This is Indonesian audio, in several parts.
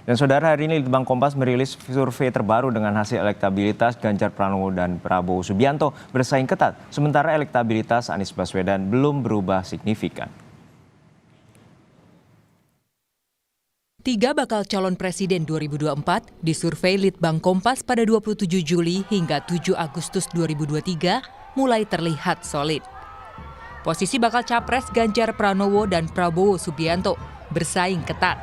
Dan saudara, hari ini Litbang Kompas merilis survei terbaru dengan hasil elektabilitas Ganjar Pranowo dan Prabowo Subianto bersaing ketat, sementara elektabilitas Anies Baswedan belum berubah signifikan. Tiga bakal calon presiden 2024 disurvei Litbang Kompas pada 27 Juli hingga 7 Agustus 2023 mulai terlihat solid. Posisi bakal capres Ganjar Pranowo dan Prabowo Subianto bersaing ketat.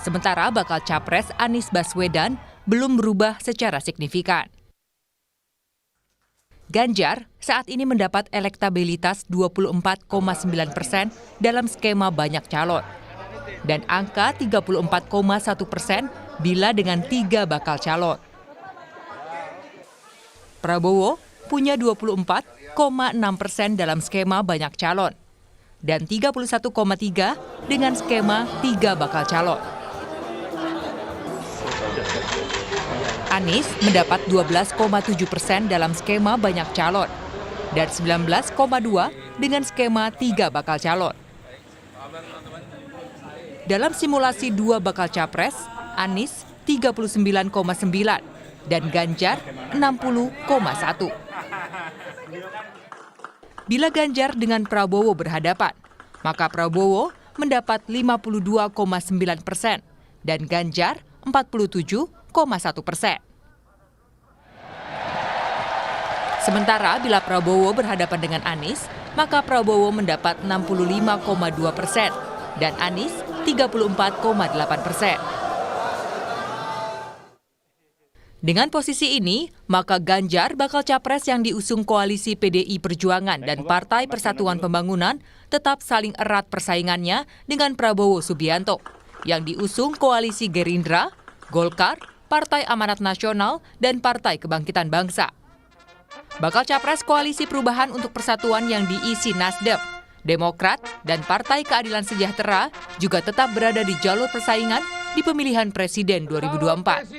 Sementara bakal capres Anies Baswedan belum berubah secara signifikan. Ganjar saat ini mendapat elektabilitas 24,9% dalam skema banyak calon dan angka 34,1% bila dengan 3 bakal calon. Prabowo punya 24,6% dalam skema banyak calon dan 31,3% dengan skema 3 bakal calon. Anies mendapat 12,7% dalam skema banyak calon dan 19,2% dengan skema 3 bakal calon. Dalam simulasi 2 bakal capres, Anies 39,9% dan Ganjar 60,1%. Bila Ganjar dengan Prabowo berhadapan, maka Prabowo mendapat 52,9% dan Ganjar 47,1%. Sementara bila Prabowo berhadapan dengan Anies, maka Prabowo mendapat 65,2% dan Anies 34,8%. Dengan posisi ini, maka Ganjar bakal capres yang diusung koalisi PDI Perjuangan dan Partai Persatuan Pembangunan tetap saling erat persaingannya dengan Prabowo Subianto yang diusung koalisi Gerindra, Golkar, Partai Amanat Nasional, dan Partai Kebangkitan Bangsa. Bakal capres Koalisi Perubahan untuk Persatuan yang diisi Nasdem, Demokrat, dan Partai Keadilan Sejahtera juga tetap berada di jalur persaingan di pemilihan Presiden 2024.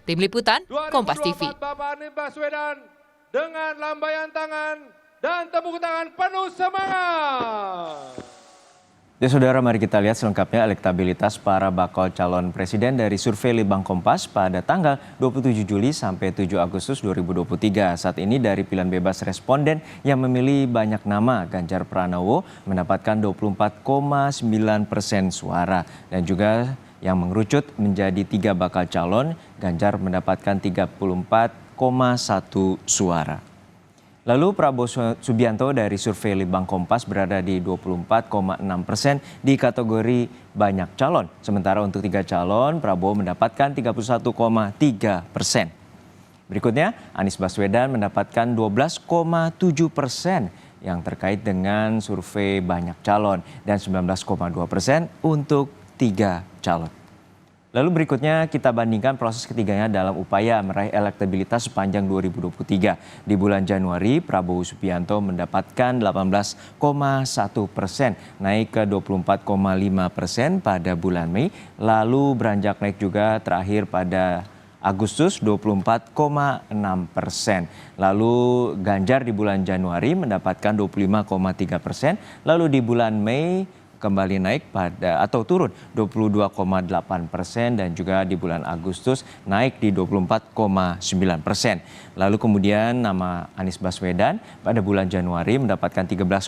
Tim Liputan, Kompas TV. Bapak Anies Baswedan dengan lambaian tangan dan tepuk tangan penuh semangat. Ya saudara, mari kita lihat selengkapnya elektabilitas para bakal calon presiden dari survei Litbang Kompas pada tanggal 27 Juli sampai 7 Agustus 2023. Saat ini dari pilihan bebas responden yang memilih banyak nama, Ganjar Pranowo mendapatkan 24,9% suara. Dan juga yang mengerucut menjadi 3 bakal calon, Ganjar mendapatkan 34,1 suara. Lalu Prabowo Subianto dari survei Litbang Kompas berada di 24,6% di kategori banyak calon. Sementara untuk 3 calon, Prabowo mendapatkan 31,3%. Berikutnya, Anies Baswedan mendapatkan 12,7% yang terkait dengan survei banyak calon dan 19,2% untuk 3 calon. Lalu berikutnya kita bandingkan proses ketiganya dalam upaya meraih elektabilitas sepanjang 2023. Di bulan Januari, Prabowo Subianto mendapatkan 18,1%, naik ke 24,5% pada bulan Mei, lalu beranjak naik juga terakhir pada Agustus 24,6%. Lalu Ganjar di bulan Januari mendapatkan 25,3%, lalu di bulan Mei kembali naik atau turun 22,8% dan juga di bulan Agustus naik di 24,9%. Lalu kemudian nama Anies Baswedan pada bulan Januari mendapatkan 13,1%,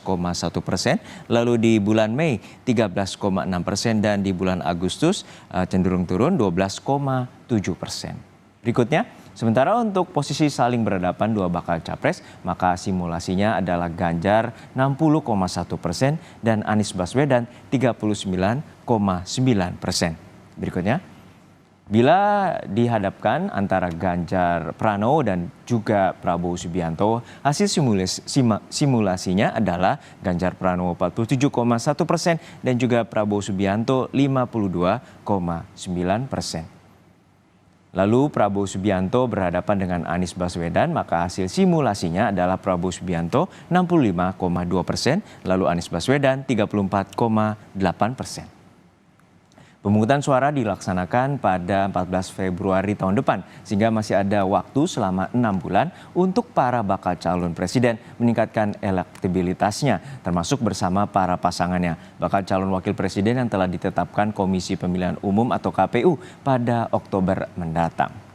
lalu di bulan Mei 13,6% dan di bulan Agustus cenderung turun 12,7%. Berikutnya, sementara untuk posisi saling berhadapan 2 bakal capres, maka simulasinya adalah Ganjar 60,1% dan Anies Baswedan 39,9%. Berikutnya, bila dihadapkan antara Ganjar Pranowo dan juga Prabowo Subianto, hasil simulasinya adalah Ganjar Pranowo 47,1% dan juga Prabowo Subianto 52,9%. Lalu Prabowo Subianto berhadapan dengan Anies Baswedan, maka hasil simulasinya adalah Prabowo Subianto 65,2%, lalu Anies Baswedan 34,8%. Pemungutan suara dilaksanakan pada 14 Februari tahun depan, sehingga masih ada waktu selama 6 bulan untuk para bakal calon presiden meningkatkan elektabilitasnya, termasuk bersama para pasangannya. Bakal calon wakil presiden yang telah ditetapkan Komisi Pemilihan Umum atau KPU pada Oktober mendatang.